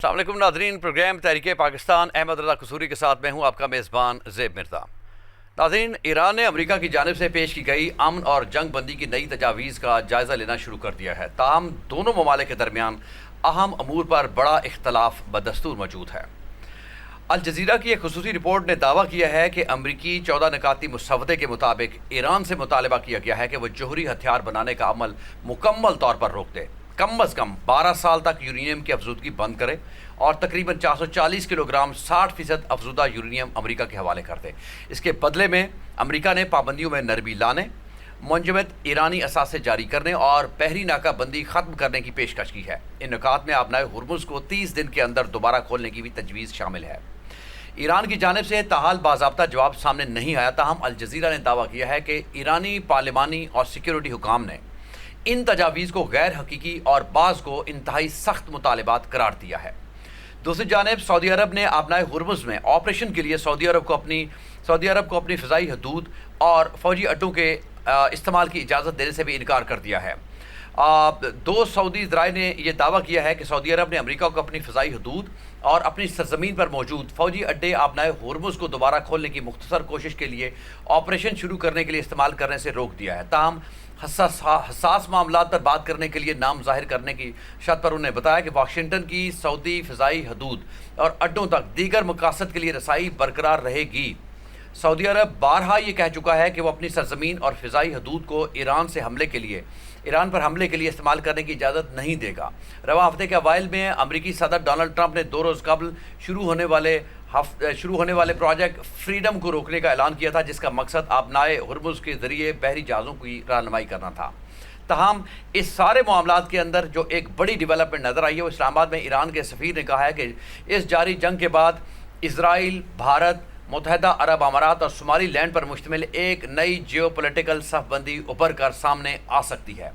السلام علیکم ناظرین، پروگرام تحریک پاکستان احمد رضا قصوری کے ساتھ میں ہوں آپ کا میزبان زیب مرزا۔ ناظرین، ایران نے امریکہ کی جانب سے پیش کی گئی امن اور جنگ بندی کی نئی تجاویز کا جائزہ لینا شروع کر دیا ہے، تاہم دونوں ممالک کے درمیان اہم امور پر بڑا اختلاف بدستور موجود ہے۔ الجزیرہ کی ایک خصوصی رپورٹ نے دعویٰ کیا ہے کہ امریکی 14 نکاتی مسودے کے مطابق ایران سے مطالبہ کیا گیا ہے کہ وہ جوہری ہتھیار بنانے کا عمل مکمل طور پر روک دے، کم از کم 12 سال تک یورینیم کی افزودگی بند کرے اور تقریباً 440 کلو گرام 60% افزودہ یورینیم امریکہ کے حوالے کر دے۔ اس کے بدلے میں امریکہ نے پابندیوں میں نرمی لانے، منجمد ایرانی اثاثے جاری کرنے اور بحری ناکہ بندی ختم کرنے کی پیشکش کی ہے۔ ان نکات میں آبنائے ہرمز کو 30 دن کے اندر دوبارہ کھولنے کی بھی تجویز شامل ہے۔ ایران کی جانب سے تاحال باضابطہ جواب سامنے نہیں آیا، تاہم الجزیرہ نے دعویٰ کیا ہے کہ ایرانی پارلیمانی اور سیکیورٹی حکام نے ان تجاویز کو غیر حقیقی اور بعض کو انتہائی سخت مطالبات قرار دیا ہے۔ دوسری جانب سعودی عرب نے آبنائے ہرمز میں آپریشن کے لیے سعودی عرب کو اپنی فضائی حدود اور فوجی اڈوں کے استعمال کی اجازت دینے سے بھی انکار کر دیا ہے۔ دو سعودی ذرائع نے یہ دعویٰ کیا ہے کہ سعودی عرب نے امریکہ کو اپنی فضائی حدود اور اپنی سرزمین پر موجود فوجی اڈے آبنائے ہرمز کو دوبارہ کھولنے کی مختصر کوشش کے لیے آپریشن شروع کرنے کے لیے استعمال کرنے سے روک دیا ہے۔ تاہم حساس معاملات پر بات کرنے کے لیے نام ظاہر کرنے کی شرط پر انہوں نے بتایا کہ واشنگٹن کی سعودی فضائی حدود اور اڈوں تک دیگر مقاصد کے لیے رسائی برقرار رہے گی۔ سعودی عرب بارہا یہ کہہ چکا ہے کہ وہ اپنی سرزمین اور فضائی حدود کو ایران پر حملے کے لیے استعمال کرنے کی اجازت نہیں دے گا۔ رواں ہفتے کے اوائل میں امریکی صدر ڈونلڈ ٹرمپ نے 2 روز قبل شروع ہونے والے پروجیکٹ فریڈم کو روکنے کا اعلان کیا تھا، جس کا مقصد آبنائے ہرمز کے ذریعے بحری جہازوں کی رہنمائی کرنا تھا۔ تاہم اس سارے معاملات کے اندر جو ایک بڑی ڈیولپمنٹ نظر آئی ہے وہ اسلام آباد میں ایران کے سفیر نے کہا ہے کہ اس جاری جنگ کے بعد اسرائیل، بھارت، متحدہ عرب امارات اور صومالی لینڈ پر مشتمل ایک نئی جیو پولیٹیکل صف بندی ابھر کر سامنے آ سکتی ہے۔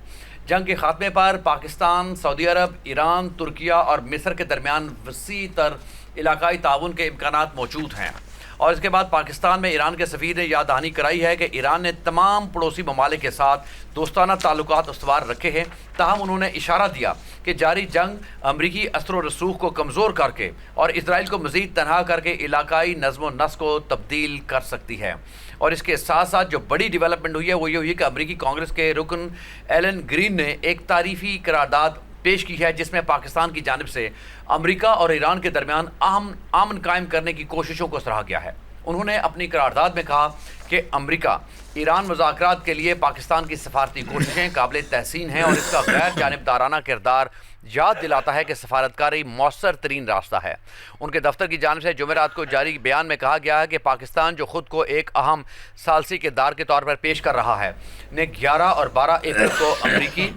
جنگ کے خاتمے پر پاکستان، سعودی عرب، ایران، ترکیہ اور مصر کے درمیان وسیع تر علاقائی تعاون کے امکانات موجود ہیں، اور اس کے بعد پاکستان میں ایران کے سفیر نے یاد دہانی کرائی ہے کہ ایران نے تمام پڑوسی ممالک کے ساتھ دوستانہ تعلقات استوار رکھے ہیں۔ تاہم انہوں نے اشارہ دیا کہ جاری جنگ امریکی اثر و رسوخ کو کمزور کر کے اور اسرائیل کو مزید تنہا کر کے علاقائی نظم و نسق کو تبدیل کر سکتی ہے۔ اور اس کے ساتھ ساتھ جو بڑی ڈیولپمنٹ ہوئی ہے وہ یہ ہوئی کہ امریکی کانگریس کے رکن ایلن گرین نے ایک تعریفی قرارداد پیش کی ہے، جس میں پاکستان کی جانب سے امریکہ اور ایران کے درمیان امن قائم کرنے کی کوششوں کو سراہا گیا ہے۔ انہوں نے اپنی قرارداد میں کہا کہ امریکہ ایران مذاکرات کے لیے پاکستان کی سفارتی کوششیں قابل تحسین ہیں اور اس کا غیر جانبدارانہ کردار یاد دلاتا ہے کہ سفارتکاری مؤثر ترین راستہ ہے۔ ان کے دفتر کی جانب سے جمعرات کو جاری بیان میں کہا گیا ہے کہ پاکستان، جو خود کو ایک اہم ثالثی کردار کے طور پر پیش کر رہا ہے، نے 11 اور 12 اپریل کو امریکی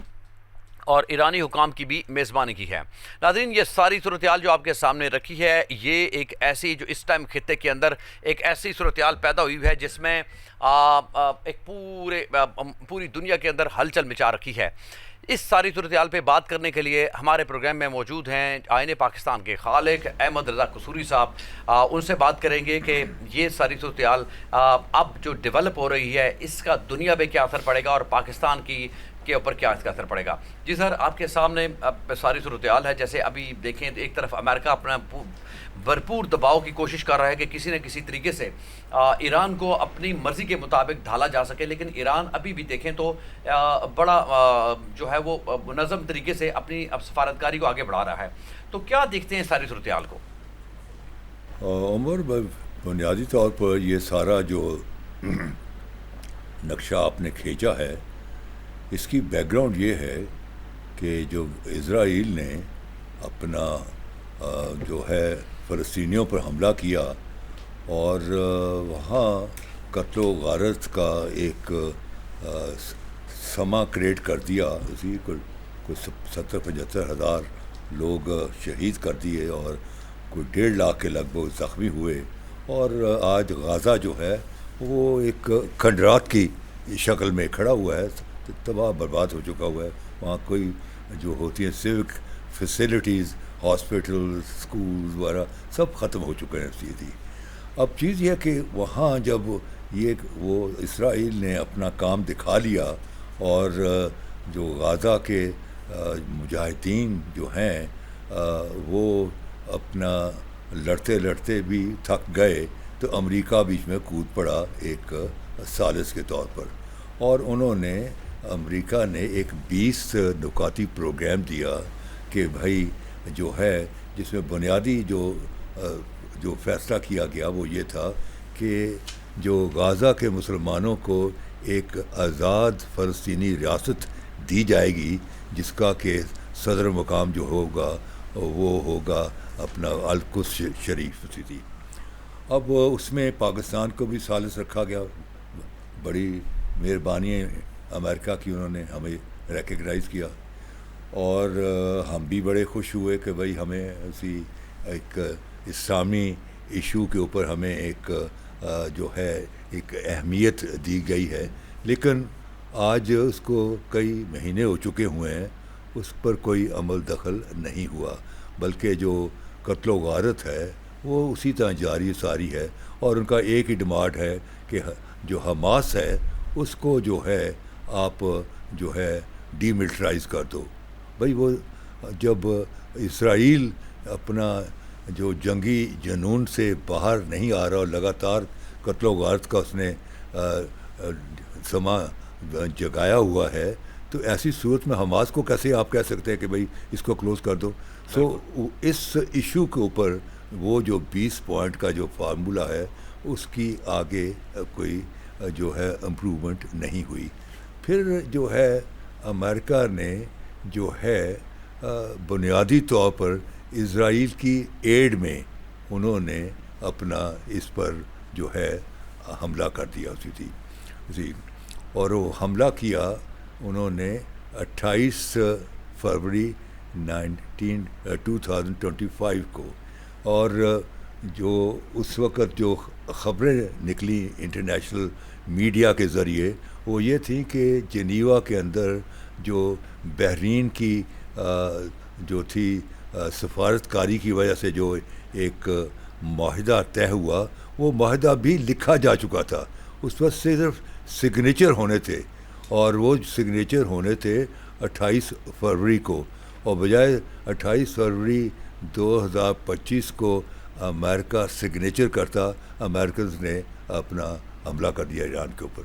اور ایرانی حکام کی بھی میزبانی کی ہے۔ ناظرین، یہ ساری صورتحال جو آپ کے سامنے رکھی ہے، یہ ایک ایسی جو اس ٹائم خطے کے اندر ایک ایسی صورتحال پیدا ہوئی ہے جس میں ایک پوری دنیا کے اندر ہلچل مچا رکھی ہے۔ اس ساری صورتحال پہ بات کرنے کے لیے ہمارے پروگرام میں موجود ہیں آئین پاکستان کے خالق احمد رضا قصوری صاحب۔ ان سے بات کریں گے کہ یہ ساری صورتحال اب جو ڈیولپ ہو رہی ہے، اس کا دنیا پہ کیا اثر پڑے گا اور پاکستان کے اوپر کیا اس کا اثر پڑے گا۔ جی سر، آپ کے سامنے ساری صورتحال ہے۔ جیسے ابھی دیکھیں، ایک طرف امریکہ اپنا بھرپور دباؤ کی کوشش کر رہا ہے کہ کسی نہ کسی طریقے سے ایران کو اپنی مرضی کے مطابق ڈھالا جا سکے، لیکن ایران ابھی بھی دیکھیں تو بڑا جو ہے وہ منظم طریقے سے اپنی سفارتکاری کو آگے بڑھا رہا ہے۔ تو کیا دیکھتے ہیں ساری صورتحال کو؟ عمر، بنیادی طور پر یہ سارا جو نقشہ آپ نے کھینچا ہے، اس کی بیک گراؤنڈ یہ ہے کہ جو اسرائیل نے اپنا جو ہے فلسطینیوں پر حملہ کیا اور وہاں قتل و غارت کا ایک سما کریٹ کر دیا، اسی کوئی 70-75 ہزار لوگ شہید کر دیے اور کوئی 1.5 لاکھ کے لگ بھگ زخمی ہوئے، اور آج غازہ جو ہے وہ ایک کھنڈرات کی شکل میں کھڑا ہوا ہے، تباہ برباد ہو چکا ہوا ہے۔ وہاں کوئی جو ہوتی ہیں سیوک فیسلٹیز، ہاسپٹل، اسکولز وغیرہ سب ختم ہو چکے ہیں سیدھی۔ اب چیز یہ کہ وہاں جب وہ اسرائیل نے اپنا کام دکھا لیا اور جو غازہ کے مجاہدین جو ہیں وہ اپنا لڑتے لڑتے بھی تھک گئے تو امریکہ بیچ میں کود پڑا ایک ثالث کے طور پر، اور انہوں نے امریکہ نے ایک 20 نکاتی پروگرام دیا کہ بھائی جو ہے جس میں بنیادی جو فیصلہ کیا گیا وہ یہ تھا کہ جو غازہ کے مسلمانوں کو ایک آزاد فلسطینی ریاست دی جائے گی جس کا کہ صدر مقام جو ہوگا وہ ہوگا اپنا القدس شریف تھی۔ اب اس میں پاکستان کو بھی ثالث رکھا گیا، بڑی مہربانی امریکہ کی، انہوں نے ہمیں ریکگنائز کیا، اور ہم بھی بڑے خوش ہوئے کہ بھائی ہمیں اسی ایک اسلامی ایشو کے اوپر ہمیں ایک جو ہے ایک اہمیت دی گئی ہے۔ لیکن آج اس کو کئی مہینے ہو چکے ہوئے ہیں، اس پر کوئی عمل دخل نہیں ہوا، بلکہ جو قتل و غارت ہے وہ اسی طرح جاری ساری ہے، اور ان کا ایک ہی ڈیمانڈ ہے کہ جو حماس ہے اس کو جو ہے آپ جو ہے ڈی ملٹرائز کر دو۔ بھائی وہ جب اسرائیل اپنا جو جنگی جنون سے باہر نہیں آ رہا اور لگاتار قتل و غارت کا اس نے سما جگایا ہوا ہے، تو ایسی صورت میں حماس کو کیسے آپ کہہ سکتے ہیں کہ بھائی اس کو کلوز کر دو؟ سو اس ایشو کے اوپر وہ جو 20 پوائنٹ کا جو فارمولہ ہے اس کی آگے کوئی جو ہے امپرومنٹ نہیں ہوئی۔ پھر جو ہے امریکہ نے جو ہے بنیادی طور پر اسرائیل کی ایڈ میں انہوں نے اپنا اس پر جو ہے حملہ کر دیا جی، اور وہ حملہ کیا انہوں نے 28 فروری 2025 کو، اور جو اس وقت جو خبریں نکلی انٹرنیشنل میڈیا کے ذریعے وہ یہ تھی کہ جنیوا کے اندر جو بحرین کی جو تھی سفارتکاری کی وجہ سے جو ایک معاہدہ طے ہوا، وہ معاہدہ بھی لکھا جا چکا تھا، اس پر صرف سگنیچر ہونے تھے، اور وہ سگنیچر ہونے تھے 28 فروری کو، اور بجائے 28 فروری 2025 کو امریکہ سگنیچر کرتا، امریکنز نے اپنا حملہ کر دیا ایران کے اوپر۔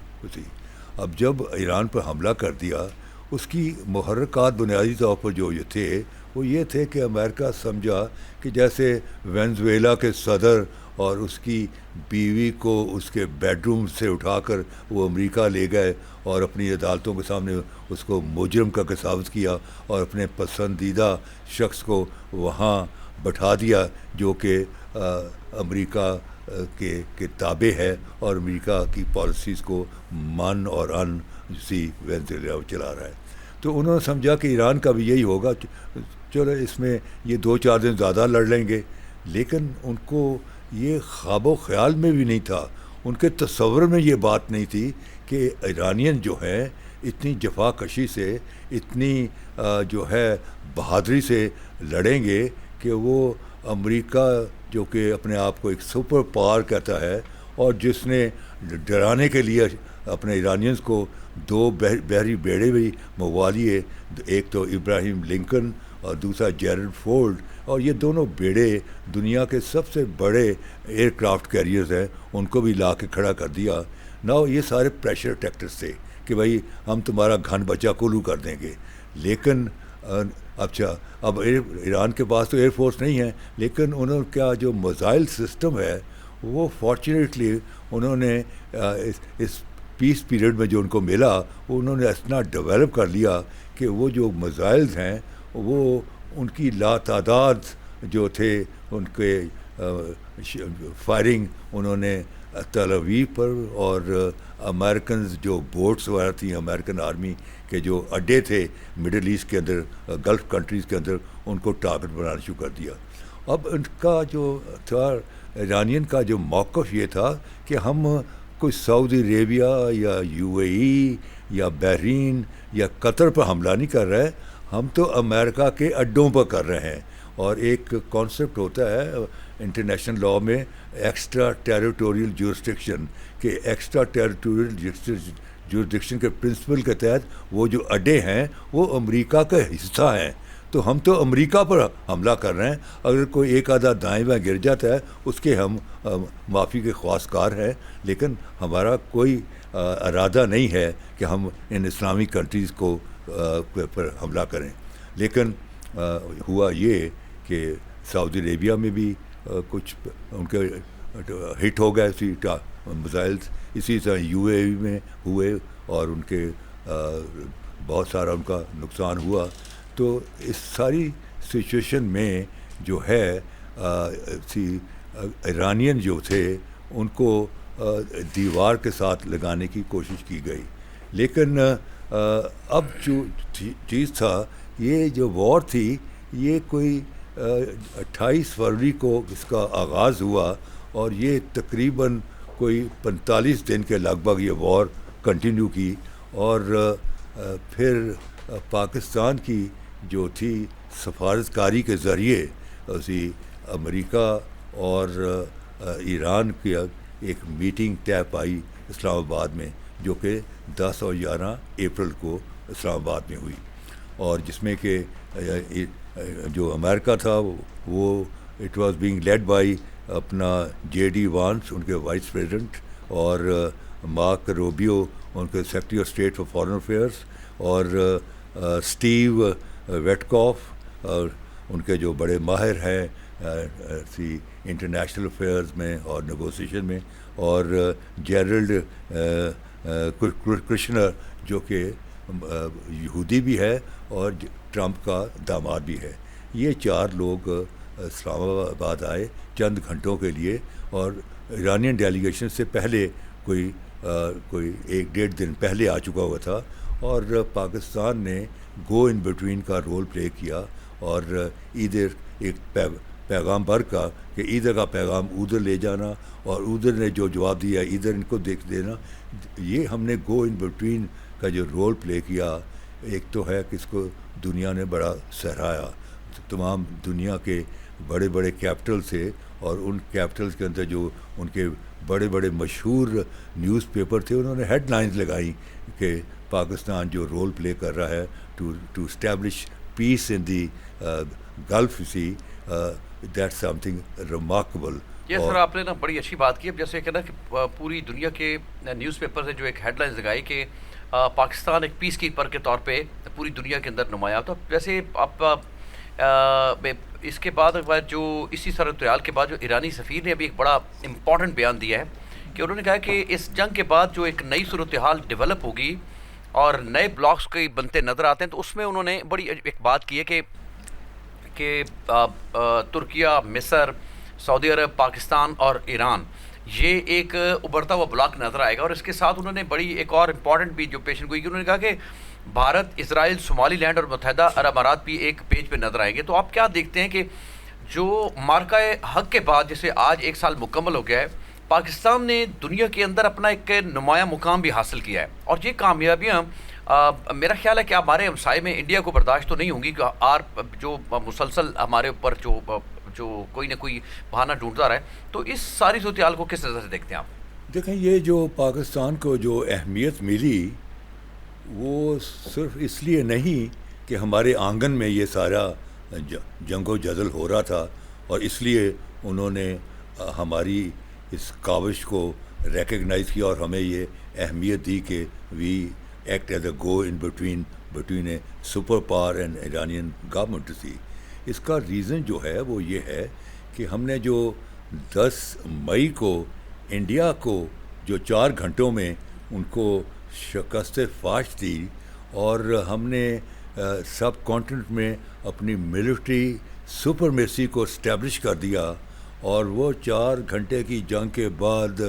اب جب ایران پر حملہ کر دیا، اس کی محرکات بنیادی طور پر جو یہ تھے وہ یہ تھے کہ امریکہ سمجھا کہ جیسے وینزویلا کے صدر اور اس کی بیوی کو اس کے بیڈ روم سے اٹھا کر وہ امریکہ لے گئے اور اپنی عدالتوں کے سامنے اس کو مجرم کا ثابت کیا، اور اپنے پسندیدہ شخص کو وہاں بٹھا دیا جو کہ امریکہ کے تابع ہے اور امریکہ کی پالیسیز کو من اور ان سی وینزویلا چلا رہا ہے۔ تو انہوں نے سمجھا کہ ایران کا بھی یہی ہوگا، چلو اس میں یہ 2-4 دن زیادہ لڑ لیں گے، لیکن ان کو یہ خواب و خیال میں بھی نہیں تھا، ان کے تصور میں یہ بات نہیں تھی کہ ایرانین جو ہیں اتنی جفا کشی سے، اتنی جو ہے بہادری سے لڑیں گے کہ وہ امریکہ جو کہ اپنے آپ کو ایک سپر پاور کہتا ہے، اور جس نے ڈرانے کے لیے اپنے ایرانینز کو 2 بحری بیڑے بھی منگوا لیے، ایک تو ابراہیم لنکن اور دوسرا جیرلڈ فورڈ، اور یہ دونوں بیڑے دنیا کے سب سے بڑے ایئر کرافٹ کیریئرز ہیں، ان کو بھی لا کے کھڑا کر دیا۔ نہ یہ سارے پریشر ٹیکٹرز تھے کہ بھائی ہم تمہارا گھن بچہ کولو کر دیں گے، لیکن اچھا اب ایران کے پاس تو ایئر فورس نہیں ہے، لیکن انہوں کا جو میزائل سسٹم ہے وہ فارچونیٹلی انہوں نے اس پیس پیریڈ میں جو ان کو ملا وہ انہوں نے اتنا ڈیولپ کر لیا کہ وہ جو میزائلز ہیں وہ ان کی لاتعداد جو تھے ان کے فائرنگ انہوں نے تل اویو پر، اور امریکنز جو بوٹس وغیرہ تھیں، امریکن آرمی کے جو اڈے تھے مڈل ایسٹ کے اندر، گلف کنٹریز کے اندر، ان کو ٹارگٹ بنانا شروع کر دیا۔ اب ان کا جو تھا ایرانین کا جو موقف یہ تھا کہ ہم کوئی سعودی عربیہ یا UAE یا بحرین یا قطر پر حملہ نہیں کر رہے، ہم تو امریکہ کے اڈوں پر کر رہے ہیں۔ اور ایک کانسیپٹ ہوتا ہے انٹرنیشنل لاء میں ایکسٹرا ٹیریٹوریل جورسڈکشن، کہ ایکسٹرا ٹیریٹوریل جورسڈکشن کے پرنسپل کے تحت وہ جو اڈے ہیں وہ امریکہ کا حصہ ہیں، تو ہم تو امریکہ پر حملہ کر رہے ہیں. اگر کوئی ایک آدھا دائیں بائیں گر جاتا ہے اس کے ہم معافی کے خواستگار ہیں, لیکن ہمارا کوئی ارادہ نہیں ہے کہ ہم ان اسلامی کنٹریز کو پر حملہ کریں. لیکن ہوا یہ کہ سعودی عربیہ میں بھی کچھ ان کے ہٹ ہو گئے اسی میزائلس, اسی طرح یو اے ای میں ہوئے اور ان کے بہت سارا ان کا نقصان ہوا. تو اس ساری سچویشن میں جو ہے ایرانین جو تھے ان کو دیوار کے ساتھ لگانے کی کوشش کی گئی. لیکن اب جو چیز تھا, یہ جو وار تھی یہ کوئی 28 فروری کو اس کا آغاز ہوا اور یہ تقریباً کوئی 45 دن کے لگ بھگ یہ وار کنٹینیو کی. اور پھر پاکستان کی جو تھی سفارتکاری کے ذریعے اسی امریکہ اور ایران کی ایک میٹنگ طے پائی اسلام آباد میں, جو کہ 10 اور 11 اپریل کو اسلام آباد میں ہوئی, اور جس میں کہ جو امریکہ تھا وہ it was being led by اپنا جے ڈی وانس ان کے وائس پریزیڈنٹ, اور مارک روبیو ان کے secretary of state for foreign affairs, اور اسٹیو ویٹکاف اور ان کے جو بڑے ماہر ہیں انٹرنیشنل افیئرز میں اور نیگوسیشن میں, اور جیرلڈ کرشنر جو کہ یہودی بھی ہے اور ٹرمپ کا داماد بھی ہے. یہ 4 لوگ اسلام آباد آئے چند گھنٹوں کے لیے, اور ایرانین ڈیلیگیشن سے پہلے کوئی 1-1.5 دن پہلے آ چکا ہوا تھا, اور پاکستان نے گو ان بٹوین کا رول پلے کیا, اور ادھر ایک پیغام بھر کا کہ ادھر کا پیغام ادھر لے جانا اور ادھر نے جو جواب دیا ادھر ان کو دیکھ دینا. یہ ہم نے گو ان بٹوین کا جو رول پلے کیا, ایک تو ہے کہ اس کو دنیا نے بڑا سراہا. تمام دنیا کے بڑے بڑے کیپٹل سے, اور ان کیپٹلز کے اندر جو ان کے بڑے بڑے مشہور نیوز پیپر تھے, انہوں نے ہیڈ لائنز لگائیں کہ پاکستان جو رول پلے کر رہا ہے to establish peace in the Gulf sea, that something remarkable. یہ سر آپ نے نا بڑی اچھی بات کی. اب جیسے کہ نا کہ پوری دنیا کے نیوز پیپر سے جو ایک ہیڈ لائنز لگائی کہ پاکستان ایک پیس کیپر کے طور پہ پوری دنیا کے اندر نمایاں. تو ویسے آپ اس کے بعد جو اسی صورتحال کے بعد جو ایرانی سفیر نے ابھی ایک بڑا امپورٹنٹ بیان دیا ہے کہ انہوں نے کہا کہ اس جنگ کے بعد جو ایک نئی صورتحال ڈیولپ ہوگی اور نئے بلاکس کے بنتے نظر آتے ہیں, تو اس میں انہوں نے بڑی ایک بات کی ہے کہ ترکیہ, مصر, سعودی عرب, پاکستان اور ایران یہ ایک ابھرتا ہوا بلاک نظر آئے گا. اور اس کے ساتھ انہوں نے بڑی ایک اور امپورٹنٹ بھی جو پیشن گوئی کی, انہوں نے کہا کہ بھارت, اسرائیل, صومالی لینڈ اور متحدہ عرب امارات بھی ایک پیج پہ نظر آئیں گے. تو آپ کیا دیکھتے ہیں کہ جو مارکہ حق کے بعد جیسے آج 1 سال مکمل ہو گیا ہے, پاکستان نے دنیا کے اندر اپنا ایک نمایاں مقام بھی حاصل کیا ہے, اور یہ کامیابیاں میرا خیال ہے کہ ہمارے ہمسائے میں انڈیا کو برداشت تو نہیں ہوں گی کہ جو مسلسل ہمارے اوپر جو کوئی نہ کوئی بہانہ ڈھونڈتا رہے. تو اس ساری صورتحال کو کس نظر سے دیکھتے ہیں آپ؟ دیکھیں, یہ جو پاکستان کو جو اہمیت ملی وہ صرف اس لیے نہیں کہ ہمارے آنگن میں یہ سارا جنگ و جدل ہو رہا تھا, اور اس لیے انہوں نے ہماری اس کاوش کو ریکگنائز کیا اور ہمیں یہ اہمیت دی کہ we act as a go in between a super power and Iranian government سی. اس کا ریزن جو ہے وہ یہ ہے کہ ہم نے جو 10 مئی کو انڈیا کو جو 4 گھنٹوں میں ان کو شکست فاش دی, اور ہم نے سب کانٹیننٹ میں اپنی ملٹری سپرمیسی کو اسٹیبلش کر دیا, اور وہ 4 گھنٹے کی جنگ کے بعد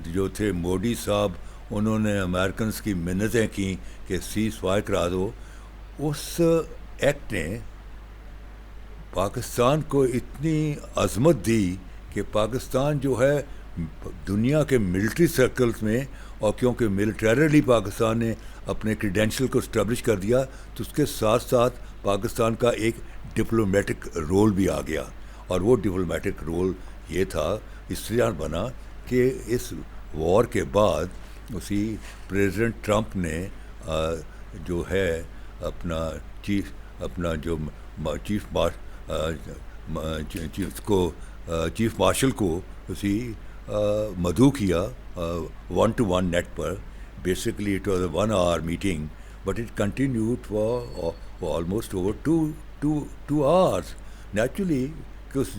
جو تھے مودی صاحب, انہوں نے امریکنز کی منتیں کیں کہ سیز فائر کرا دو. اس ایکٹ نے پاکستان کو اتنی عظمت دی کہ پاکستان جو ہے دنیا کے ملٹری سرکلز میں, اور کیونکہ ملٹریلی پاکستان نے اپنے کریڈینشل کو اسٹیبلش کر دیا, تو اس کے ساتھ ساتھ پاکستان کا ایک ڈپلومیٹک رول بھی آ گیا. اور وہ ڈپلومیٹک رول یہ تھا, اس طرح بنا کہ اس وار کے بعد اسی پریزیڈنٹ ٹرمپ نے جو ہے اپنا جو چیف مارشل کو اسی مدعو کیا ون ٹو ون نیٹ پر. Basically it was a 1 hour meeting but it continued for almost over two hours. Naturally کہ اس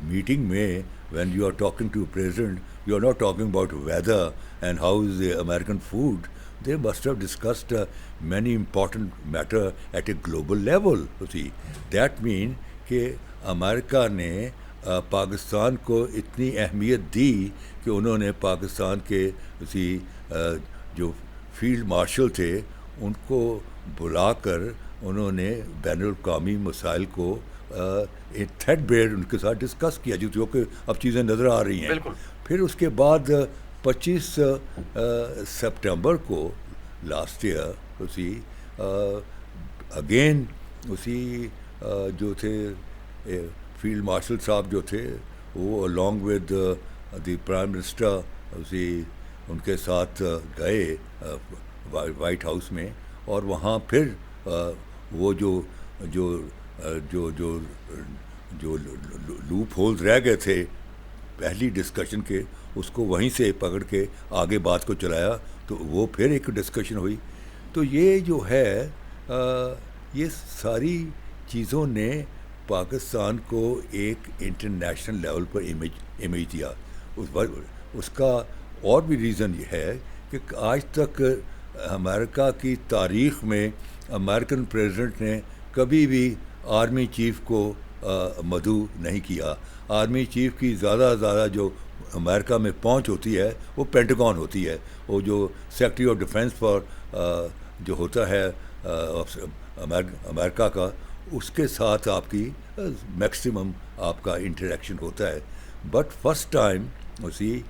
میٹنگ میں when you are talking to a president, you are not talking about weather and how is the American food. They must have discussed many important matter at a global level. You see, that means کہ امریکہ نے پاکستان کو اتنی اہمیت دی کہ انہوں نے پاکستان کے اسی جو فیلڈ مارشل تھے ان کو بلا کر انہوں نے بین الاقوامی مسائل کو تھریڈ بیئر ان کے ساتھ ڈسکس کیا جو کہ اب چیزیں نظر آ رہی ہیں. پھر اس کے بعد 25 سپٹمبر کو لاسٹ ایئر اسی اگین اسی جو تھے فیلڈ مارشل صاحب جو تھے وہ along with the prime minister اسی ان کے ساتھ گئے وائٹ ہاؤس میں, اور وہاں پھر وہ جو لوپ ہولز رہ گئے تھے پہلی ڈسکشن کے اس کو وہیں سے پکڑ کے آگے بات کو چلایا, تو وہ پھر ایک ڈسکشن ہوئی. تو یہ جو ہے یہ ساری چیزوں نے پاکستان کو ایک انٹرنیشنل لیول پر امیج دیا. اس کا اور بھی ریزن یہ ہے کہ آج تک امریکہ کی تاریخ میں امریکن پریزیڈنٹ نے کبھی بھی آرمی چیف کو مدعو نہیں کیا. آرمی چیف کی زیادہ زیادہ جو امریکہ میں پہنچ ہوتی ہے وہ پینٹاگون ہوتی ہے, وہ جو سیکرٹری آف ڈیفینس فار جو ہوتا ہے امریکہ کا, اس کے ساتھ آپ کی میکسیمم آپ کا انٹریکشن ہوتا ہے. بٹ فرسٹ ٹائم اسی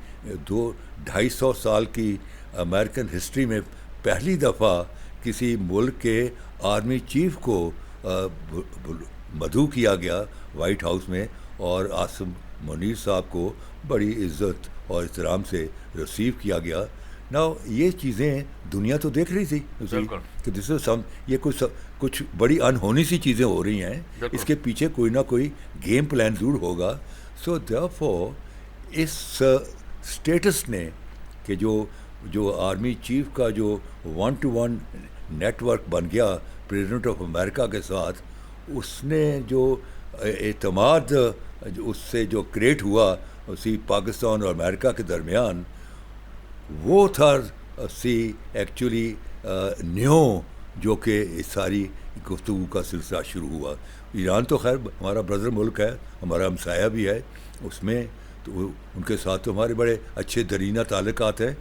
250 سال کی امریکن ہسٹری میں پہلی دفعہ کسی ملک کے آرمی چیف کو مدعو کیا گیا وائٹ ہاؤس میں, اور عاصم منیر صاحب کو بڑی عزت اور احترام سے ریسیو کیا گیا. نا یہ چیزیں دنیا تو دیکھ رہی تھی کہ دس از سم, یہ کچھ بڑی انہونی سی چیزیں ہو رہی ہیں, اس کے پیچھے کوئی نہ کوئی گیم پلان ضرور ہوگا. سو دیئرفور اس اسٹیٹس نے کہ جو آرمی چیف کا جو 1 to 1 نیٹ ورک بن گیا پریزیڈنٹ آف امریکہ کے ساتھ, اس نے جو اعتماد اس سے جو کریٹ ہوا اسی پاکستان اور امریکہ کے درمیان, وہ تھا سی ایکچولی نیو جو کہ اس ساری گفتگو کا سلسلہ شروع ہوا. ایران تو خیر ہمارا بردر ملک ہے, ہمارا ہمسایہ بھی ہے, اس میں تو ان کے ساتھ تو ہمارے بڑے اچھے درینہ تعلقات ہیں.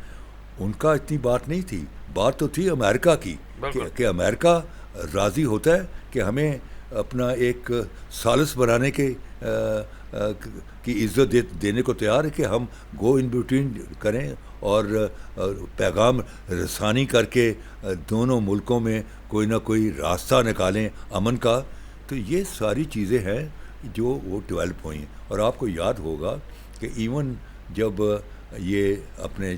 ان کا اتنی بات نہیں تھی, بات تو تھی امریکہ کی کہ امریکہ راضی ہوتا ہے کہ ہمیں اپنا ایک ثالث بنانے کی عزت دینے کو تیار ہے کہ ہم گو ان بٹوین کریں اور پیغام رسانی کر کے دونوں ملکوں میں کوئی نہ کوئی راستہ نکالیں امن کا. تو یہ ساری چیزیں ہیں جو وہ ڈیولپ ہوئیں. اور آپ کو یاد ہوگا کہ ایون جب یہ اپنے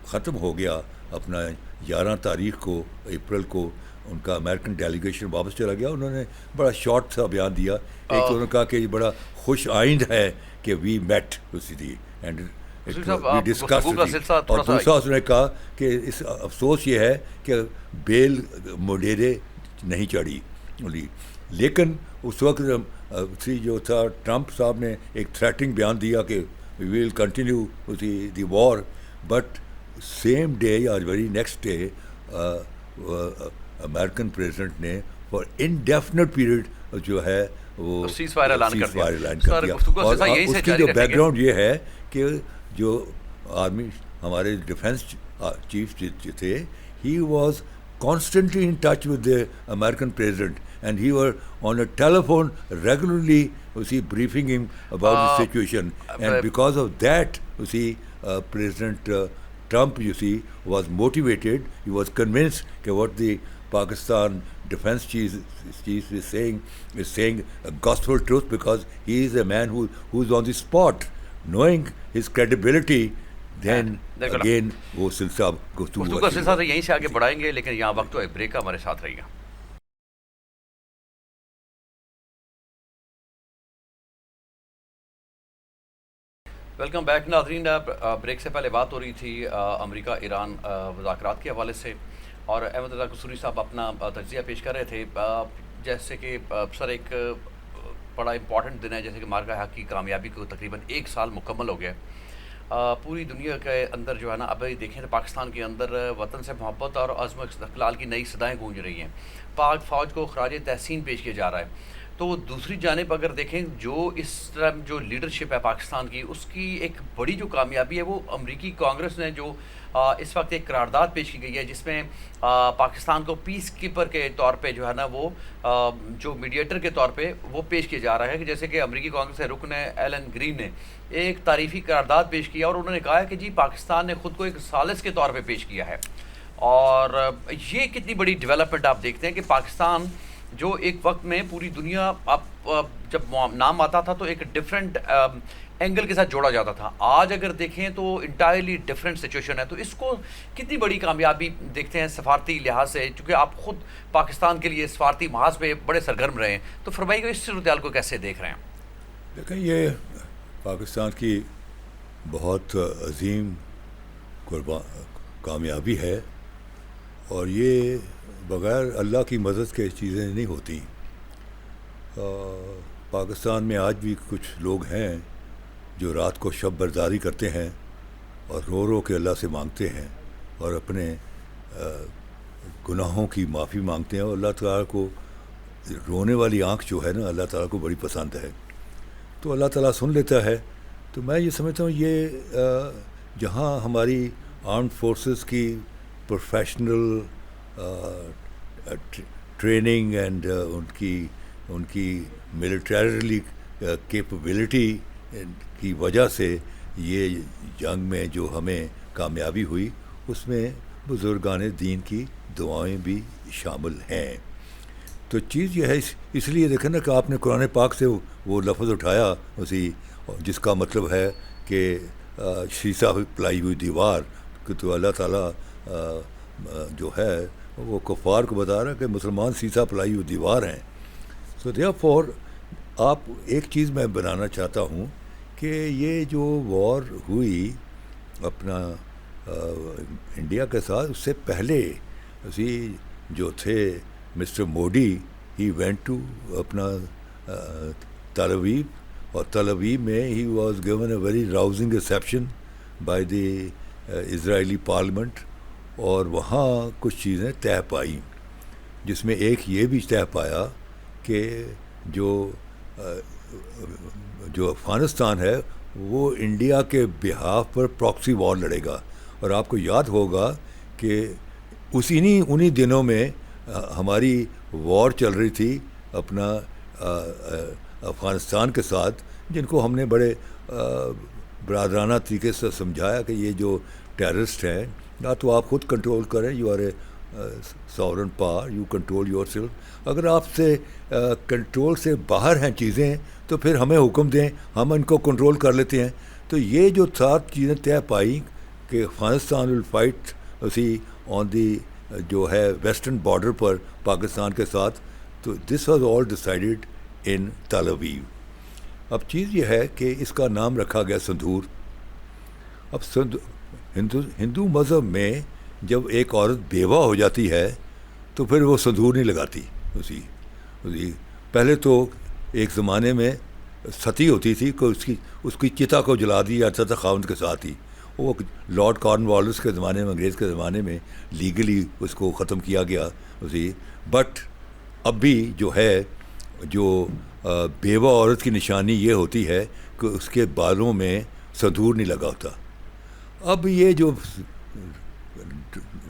ختم ہو گیا اپنا 11 تاریخ کو اپریل کو ان کا امریکن ڈیلیگیشن واپس چلا گیا, انہوں نے بڑا شارٹ سا بیان دیا. ایک تو انہوں نے کہا کہ یہ بڑا خوش آئند ہے کہ وی میٹ اسی تھی اینڈ وی ڈسکس, اور دوسرا اس نے کہا کہ اس افسوس یہ ہے کہ بیل موڈیرے نہیں چڑھی. لیکن اس وقت جو تھا ٹرمپ صاحب نے ایک تھریٹنگ بیان دیا کہ we will continue the war, but same day یا very next day American president نے فار انڈیفینٹ پیریڈ جو ہے وہ سیز فائر اعلان کر دیا. اور اس کی جو بیک گراؤنڈ یہ ہے کہ جو آرمی ہمارے ڈیفینس چیف تھے, he was constantly in touch with the American president, and he were on a telephone regularly, you see, briefing him about the situation. And because of that, you see, President Trump, you see, was motivated. He was convinced that what the Pakistan defense chief is saying a gospel truth, because he is a man who's on the spot, knowing his credibility. Then again وہ سلسلہ گفتگو کا سلسلہ یہیں سے آگے بڑھائیں گے, لیکن یہاں وقت تو بریک کا, ہمارے ساتھ رہیے گا. ویلکم بیک ناظرین. بریک سے پہلے بات ہو رہی تھی امریکہ ایران مذاکرات کے حوالے سے، اور احمد رضا قصوری صاحب اپنا تجزیہ پیش کر رہے تھے. جیسے کہ سر ایک بڑا امپورٹنٹ دن ہے، جیسے کہ مارکہ حق کی کامیابی کو تقریباً 1 سال مکمل ہو گیا. پوری دنیا کے اندر جو ہے نا، اب دیکھیں تو پاکستان کے اندر وطن سے محبت اور عزم و استقلال کی نئی صدائیں گونج رہی ہیں. پاک فوج کو خراج تحسین پیش کیا جا رہا ہے. تو دوسری جانب اگر دیکھیں، جو اس طرح جو لیڈرشپ ہے پاکستان کی، اس کی ایک بڑی جو کامیابی ہے وہ امریکی کانگریس نے جو اس وقت ایک قرارداد پیش کی گئی ہے، جس میں پاکستان کو پیس کیپر کے طور پہ جو ہے نا وہ جو میڈیٹر کے طور پہ وہ پیش کیا جا رہا ہے. کہ جیسے کہ امریکی کانگریس کے رکن ایلن گرین نے ایک تاریخی قرارداد پیش کیا، اور انہوں نے کہا ہے کہ جی پاکستان نے خود کو ایک ثالث کے طور پہ پیش کیا ہے. اور یہ کتنی بڑی ڈیولپمنٹ آپ دیکھتے ہیں کہ پاکستان جو ایک وقت میں پوری دنیا جب نام آتا تھا تو ایک ڈیفرنٹ اینگل کے ساتھ جوڑا جاتا تھا، آج اگر دیکھیں تو انٹائرلی ڈیفرنٹ سچویشن ہے. تو اس کو کتنی بڑی کامیابی دیکھتے ہیں سفارتی لحاظ سے، چونکہ آپ خود پاکستان کے لیے سفارتی محاذ پہ بڑے سرگرم رہے ہیں. تو فرمائیے کہ اس صورتحال کو کیسے دیکھ رہے ہیں؟ دیکھیں، یہ پاکستان کی بہت عظیم کامیابی ہے، اور یہ بغیر اللہ کی مدد کے چیزیں نہیں ہوتی. پاکستان میں آج بھی کچھ لوگ ہیں جو رات کو شب برداری کرتے ہیں اور رو رو کے اللہ سے مانگتے ہیں اور اپنے گناہوں کی معافی مانگتے ہیں، اور اللہ تعالیٰ کو رونے والی آنکھ جو ہے نا، اللہ تعالیٰ کو بڑی پسند ہے، تو اللہ تعالیٰ سن لیتا ہے. تو میں یہ سمجھتا ہوں یہ جہاں ہماری آرمڈ فورسز کی پروفیشنل ٹریننگ اینڈ ان کی ملٹریلی کیپبلٹی کی وجہ سے یہ جنگ میں جو ہمیں کامیابی ہوئی، اس میں بزرگان دین کی دعائیں بھی شامل ہیں. تو چیز یہ ہے، اس لیے دیکھیں نا کہ آپ نے قرآن پاک سے وہ لفظ اٹھایا اسی، جس کا مطلب ہے کہ شیشہ پلائی ہوئی دیوار، کہ تو اللہ تعالیٰ جو ہے وہ کفار کو بتا رہا ہے کہ مسلمان شیشہ پلائی ہوئی دیوار ہیں. سو دیئر فور آپ ایک چیز میں بنانا چاہتا ہوں کہ یہ جو وار ہوئی اپنا انڈیا کے ساتھ، اس سے پہلے اسی جو تھے mister Modi, he went to اپنا تل اویو، اور تل اویو میں he was given a very rousing reception by the Israeli parliament, اور وہاں کچھ چیزیں طے پائیں، جس میں ایک یہ بھی طے پایا کہ جو افغانستان ہے وہ انڈیا کے بہاف پر پراکسی وار لڑے گا. اور آپ کو یاد ہوگا کہ انہی دنوں میں ہماری وار چل رہی تھی اپنا افغانستان کے ساتھ، جن کو ہم نے بڑے برادرانہ طریقے سے سمجھایا کہ یہ جو ٹیررسٹ ہیں، یا تو آپ خود کنٹرول کریں، you are a sovereign power, you control yourself. اگر آپ سے کنٹرول سے باہر ہیں چیزیں تو پھر ہمیں حکم دیں، ہم ان کو کنٹرول کر لیتے ہیں. تو یہ جو 7 چیزیں طے پائیں کہ افغانستان ول فائٹ اسی آن دی جو ہے ویسٹرن بارڈر پر پاکستان کے ساتھ، تو دس واز آل ڈیسائیڈڈ ان تل اویو. اب چیز یہ ہے کہ اس کا نام رکھا گیا سندھور. اب ہندو مذہب میں جب ایک عورت بیوہ ہو جاتی ہے تو پھر وہ سندھور نہیں لگاتی. اسی پہلے تو ایک زمانے میں ستی ہوتی تھی کہ اس کی چتا کو جلا دیا جاتا تھا خاوند کے ساتھ ہی. وہ لارڈ کارن والیس کے زمانے میں، انگریز کے زمانے میں لیگلی اس کو ختم کیا گیا اسی. بٹ اب بھی جو ہے جو بیوہ عورت کی نشانی یہ ہوتی ہے کہ اس کے بالوں میں سندھور نہیں لگا ہوتا. اب یہ جو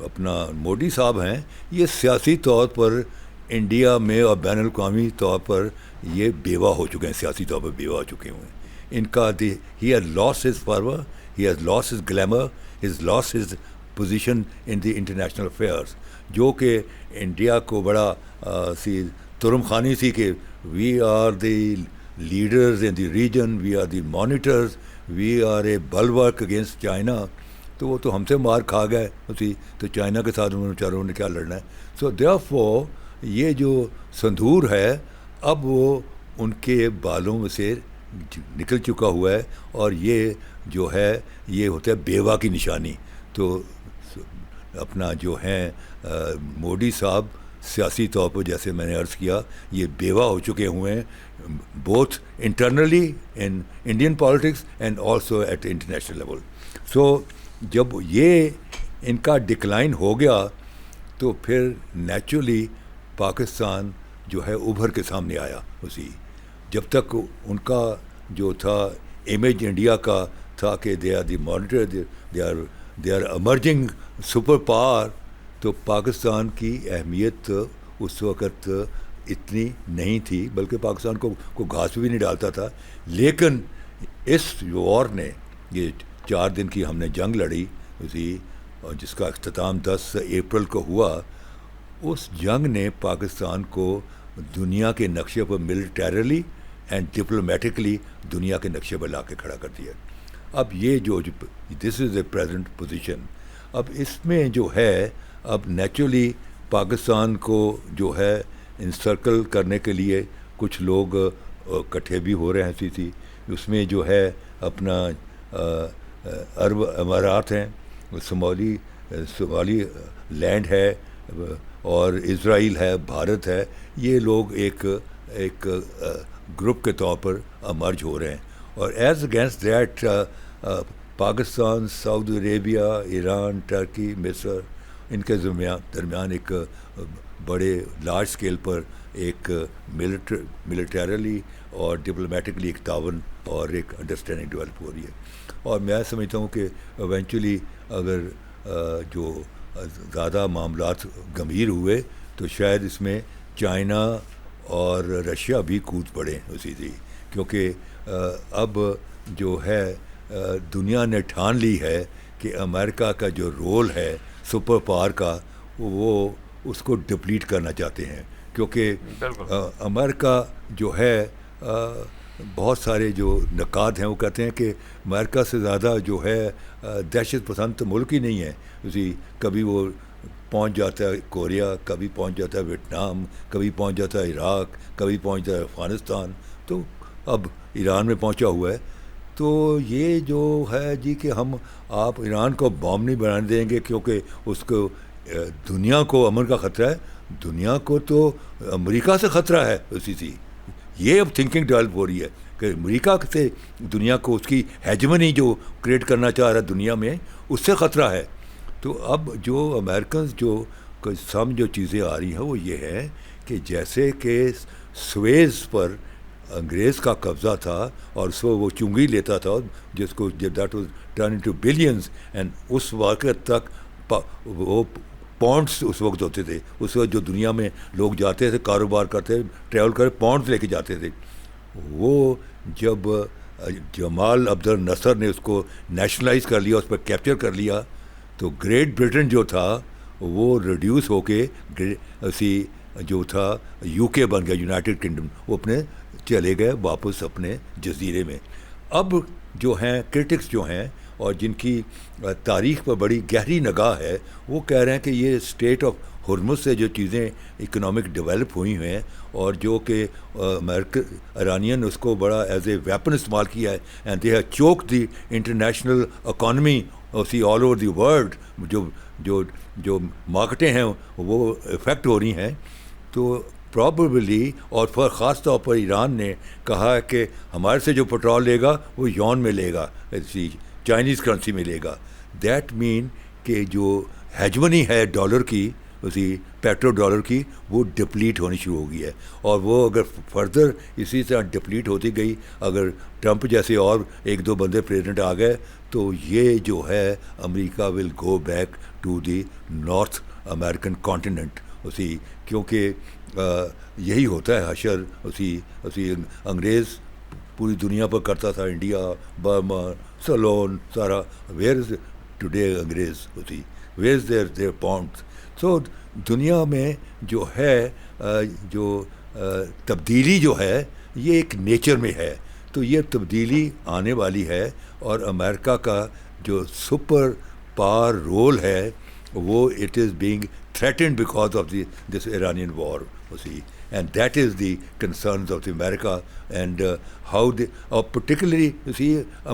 اپنا موڈی صاحب ہیں، یہ سیاسی طور پر انڈیا میں اور بین الاقوامی طور پر یہ بیوہ ہو چکے ہیں، سیاسی طور پر بیوہ ہو چکے ہوئے ہیں. ان کا he has lost his power, he has lost his glamour, has lost his position in the international affairs, جو کہ انڈیا کو بڑا سی ترم خانی تھی کہ we are the leaders in the region, we are the monitors, we are a bulwark against China. تو وہ تو ہم سے مار کھا گئے اسی، تو چائنا کے ساتھ انہوں نے کیا لڑنا ہے. سو دیئرفور یہ جو سندھور ہے اب وہ ان کے بالوں میں سے نکل چکا ہوا ہے، اور یہ جو ہے یہ ہوتا ہے بیوہ کی نشانی. تو اپنا جو ہیں مودی صاحب سیاسی طور پر جیسے میں نے عرض کیا یہ بیوہ ہو چکے ہوئے ہیں، both internally in Indian politics and also at international level. So جب یہ ان کا ڈکلائن ہو گیا تو پھر نیچرلی پاکستان جو ہے ابھر کے سامنے آیا. جب تک ان کا جو تھا امیج انڈیا کا تھا کہ they are the monitor, they are emerging super power, تو پاکستان کی اہمیت اس وقت اتنی نہیں تھی، بلکہ پاکستان کو گھاس بھی نہیں ڈالتا تھا. لیکن اس وار نے، یہ 4 دن کی ہم نے جنگ لڑی اور جس کا اختتام 10 اپریل کو ہوا، اس جنگ نے پاکستان کو دنیا کے نقشے پر ملٹریلی اینڈ ڈپلومیٹکلی دنیا کے نقشے پر لا کے کھڑا کر دیا. اب یہ جو دس از اے پریزنٹ پوزیشن. اب اس میں جو ہے اب نیچرلی پاکستان کو جو ہے انسرکل کرنے کے لیے کچھ لوگ اکٹھے بھی ہو رہے ہیں. اس میں جو ہے اپنا عرب امارات ہیں، صومالی لینڈ ہے، اور اسرائیل ہے، بھارت ہے. یہ لوگ ایک گروپ کے طور پر امرج ہو رہے ہیں. اور ایز اگینسٹ دیٹ پاکستان، سعودی عربیہ، ایران، ٹرکی، مصر، ان کے درمیان ایک بڑے لارج اسکیل پر ایک ملٹریلی اور ڈپلومیٹکلی ایک تعاون اور ایک انڈرسٹینڈنگ ڈیولپ ہو رہی ہے. اور میں سمجھتا ہوں کہ ایونچولی اگر جو زیادہ معاملات گمبھیر ہوئے تو شاید اس میں چائنا اور رشیا بھی کود پڑے کیونکہ اب جو ہے دنیا نے ٹھان لی ہے کہ امریکہ کا جو رول ہے سپر پاور کا، وہ اس کو ڈپلیٹ کرنا چاہتے ہیں. کیونکہ امریکہ جو ہے بہت سارے جو نقاد ہیں وہ کہتے ہیں کہ امریکہ سے زیادہ جو ہے دہشت پسند ملک ہی نہیں ہے. کبھی وہ پہنچ جاتا ہے کوریا، کبھی پہنچ جاتا ہے ویتنام، کبھی پہنچ جاتا ہے عراق، کبھی پہنچ جاتا ہے افغانستان، تو اب ایران میں پہنچا ہوا ہے. تو یہ جو ہے کہ آپ ایران کو بام نہیں بنانے دیں گے کیونکہ اس کو دنیا کو امن کا خطرہ ہے. دنیا کو تو امریکہ سے خطرہ ہے. یہ اب تھنکنگ ڈیولپ ہو رہی ہے کہ امریکہ سے دنیا کو اس کی ہیجمنی جو کریٹ کرنا چاہ رہا ہے دنیا میں، اس سے خطرہ ہے. تو اب جو امریکنز جو چیزیں آ رہی ہیں وہ یہ ہے کہ جیسے کہ سویز پر انگریز کا قبضہ تھا اور اس وہ چنگی لیتا تھا جس کو that was turn into billions, and اس وقت تک وہ پاؤنڈس اس وقت ہوتے تھے. اس وقت جو دنیا میں لوگ جاتے تھے کاروبار کرتے ٹریول کر پاؤنڈس لے کے جاتے تھے. وہ جب جمال عبد النصر نے اس کو نیشنلائز کر لیا، اس پر کیپچر کر لیا، تو گریٹ برٹن جو تھا وہ ریڈیوس ہو کے جو تھا یو کے بن گیا، یونائٹڈ کنگڈم. وہ اپنے چلے گئے واپس اپنے جزیرے میں. اب جو ہیں کرٹکس جو ہیں اور جن کی تاریخ پر بڑی گہری نگاہ ہے، وہ کہہ رہے ہیں کہ یہ اسٹیٹ آف ہرمز سے جو چیزیں اکنامک ڈیولپ ہوئی ہیں اور جو کہ ایرانین اس کو بڑا ایز اے ویپن استعمال کیا ہے، and they have Chowk the international economy all over the world. جو مارکیٹیں ہیں وہ افیکٹ ہو رہی ہیں. تو پرابیبلی اور خاص طور پر ایران نے کہا ہے کہ ہمارے سے جو پٹرول لے گا وہ یون میں لے گا، چائنیز کرنسی میں لے گا. دیٹ مین کہ جو ہیجمنی ہے ڈالر کی، پیٹرو ڈالر کی، وہ ڈپلیٹ ہونی شروع ہو گئی ہے. اور وہ اگر فردر اسی طرح ڈپلیٹ ہوتی گئی، اگر ٹرمپ جیسے اور 1-2 بندے پریزیڈنٹ آ گئے، تو یہ جو ہے امریکہ will go back to the North American continent. کیونکہ یہی ہوتا ہے حشر. انگریز پوری دنیا پر کرتا تھا، انڈیا، برما، سلون، سارا. ویئر از ٹوڈے انگریز؟ Where is their pound? So دنیا میں جو ہے جو تبدیلی جو ہے یہ ایک نیچر میں ہے. تو یہ تبدیلی آنے والی ہے، اور امریکہ کا جو سپر پاور رول ہے وہ it is being threatened because of this Iranian war, you see. And that is the concerns of the America, and how they, particularly, you see,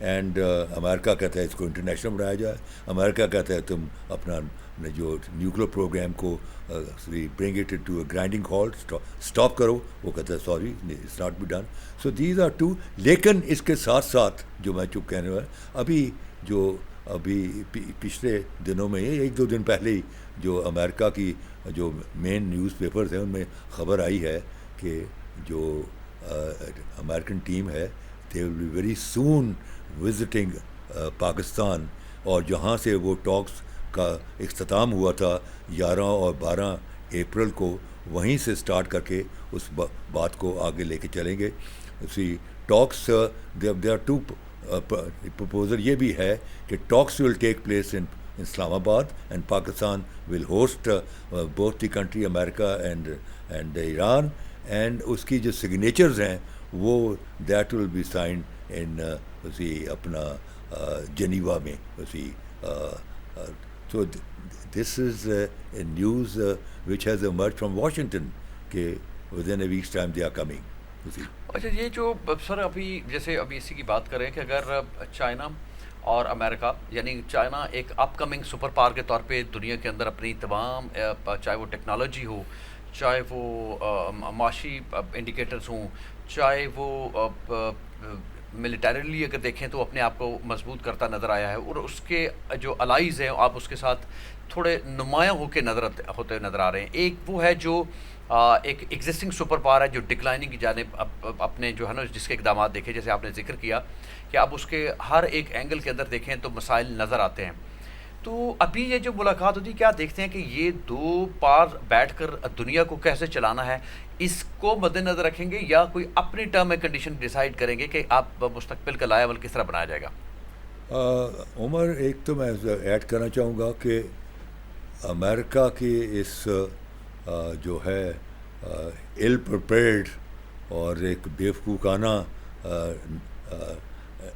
and امریکہ کہتا ہے اس کو انٹرنیشنل بنایا جائے. امریکہ کہتا ہے تم اپنا جو نیوکلیر پروگرام کو bring it to a grinding halt, stop کرو. وہ کہتا ہے sorry it's not be done. So these are two. لیکن اس کے ساتھ ساتھ جو میں چپ کہنے والا, ابھی پچھلے دنوں میں 1-2 دن پہلے ہی جو امریکہ کی جو مین نیوز پیپرز ہیں ان میں خبر آئی ہے کہ جو امریکن ٹیم ہے they will be very soon visiting Pakistan, اور جہاں سے وہ ٹاکس کا اختتام ہوا تھا 11 اور 12 اپریل کو, وہیں سے سٹارٹ کر کے اس بات کو آگے لے کے چلیں گے. اسی ٹاکس دے آر ٹو پرپوزل یہ بھی ہے کہ ٹاکس ول take place in Islamabad and Pakistan will host both the country امریکہ اینڈ ایران, اینڈ اس کی جو سگنیچرز ہیں وہ that will be signed in اپنا جنیوا میں. So this is a news which has emerged from Washington کہ with in a weeks time they are coming. اچھا, یہ جو سر ابھی جیسے ابھی اسی کی بات کریں کہ اگر چائنا اور امریکہ, یعنی چائنا ایک اپ کمنگ سپر پاور کے طور پہ دنیا کے اندر اپنی تمام, چاہے وہ ٹیکنالوجی ہو, چاہے وہ معاشی انڈیکیٹرز ہوں, چاہے وہ ملیٹریلی اگر دیکھیں تو اپنے آپ کو مضبوط کرتا نظر آیا ہے, اور اس کے جو الائز ہیں آپ اس کے ساتھ تھوڑے نمایاں ہو کے ہوتے نظر آ رہے ہیں. ایک وہ ہے جو ایک ایگزسٹنگ سپر پاور ہے جو ڈکلائننگ کی جانب اپنے جو ہے نا جس کے اقدامات دیکھے, جیسے آپ نے ذکر کیا کہ آپ اس کے ہر ایک اینگل کے اندر دیکھیں تو مسائل نظر آتے ہیں. تو ابھی یہ جو ملاقات ہوتی ہے, کیا دیکھتے ہیں کہ یہ دو پار بیٹھ کر دنیا کو کیسے چلانا ہے, اس کو مد نظر رکھیں گے یا کوئی اپنی ٹرم اینڈ کنڈیشن ڈیسائیڈ کریں گے کہ آپ مستقبل کا لائیول کس طرح بنایا جائے گا؟ عمر, ایک تو میں ایڈ کرنا چاہوں گا کہ امریکہ کی اس جو ہے ایل پریپیئرڈ اور ایک بیوقوفانہ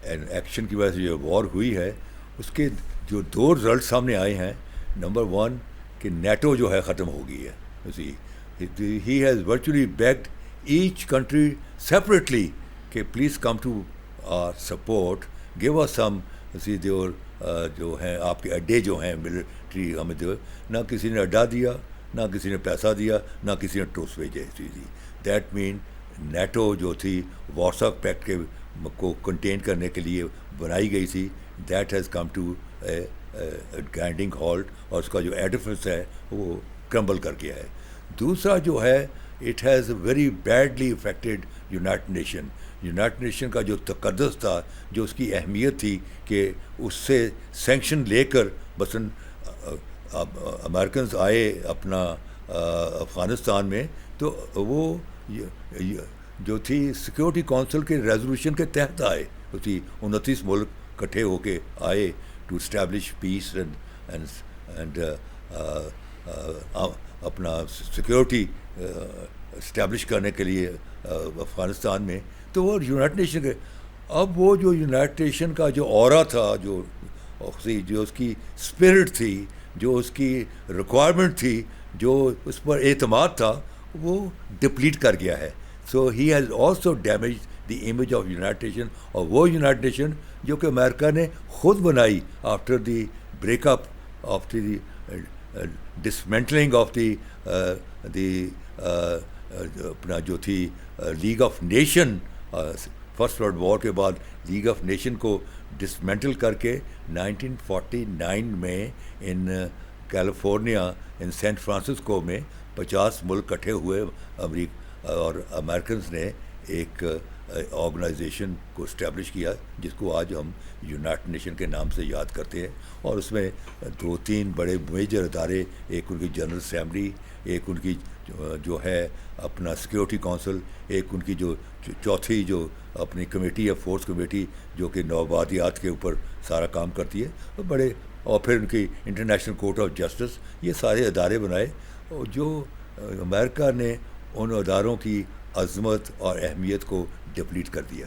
ایکشن کی وجہ سے جو وار ہوئی ہے, اس کے جو 2 رزلٹ سامنے آئے ہیں. نمبر 1 کہ نیٹو جو ہے ختم ہو گئی ہے. He has virtually begged each country separately کہ please come to our support, give us some. جو ہیں آپ کے اڈے جو ہیں ملٹری ہمیں دو, نہ کسی نے اڈا دیا, نہ کسی نے پیسہ دیا, نہ کسی نے ٹوس بھیجے. دیٹ مین نیٹو جو تھی وارسا پیکٹ کے کو کنٹین کرنے کے لیے بنائی گئی تھی, that has come to grinding halt, اور اس کا جو ایڈیفنس ہے وہ کرمبل کر گیا ہے. دوسرا جو ہے it has very badly affected United nation. United nation کا جو تقدس تھا, جو اس کی اہمیت تھی کہ اس سے سینکشن لے کر مثلاً امریکنز آئے اپنا افغانستان میں, تو وہ جو تھی سیکورٹی کونسل کے ریزولوشن کے تحت آئے. 29 ملک اکٹھے ہو کے آئے ٹو اسٹیبلش پیس اینڈ اپنا سیکورٹی اسٹیبلش کرنے کے لیے افغانستان میں. تو وہ یونائٹڈ نیشن کے, اب وہ جو یونائٹڈ نیشن کا جو اورا تھا, جو اس کی اسپرٹ تھی, جو اس کی ریکوائرمنٹ تھی, جو اس پر اعتماد تھا, وہ ڈپلیٹ کر گیا ہے. So he has also damage the image of United Nation. اور وہ یونائٹڈ نیشن جو کہ امریکہ نے خود بنائی after the break up of the dismantling of the اپنا جو تھی league of nation. First world war کے بعد لیگ آف نیشن کو ڈسمینٹل کر کے 1949 میں in California in San Francisco میں 50 ملک اکٹھے ہوئے, اور امریکنز نے ایک آرگنائزیشن کو اسٹیبلش کیا جس کو آج ہم یونائٹڈ نیشن کے نام سے یاد کرتے ہیں. اور اس میں 2-3 بڑے میجر ادارے, ایک ان کی جنرل اسمبلی, ایک ان کی جو ہے اپنا سیکورٹی کونسل, ایک ان کی جو چوتھی جو اپنی کمیٹی ہے فورس کمیٹی جو کہ نوآبادیات کے اوپر سارا کام کرتی ہے, بڑے, اور پھر ان کی انٹرنیشنل کورٹ آف جسٹس. یہ سارے ادارے بنائے, اور جو امریکہ نے ان اداروں کی عظمت اور اہمیت کو ڈپلیٹ کر دیا.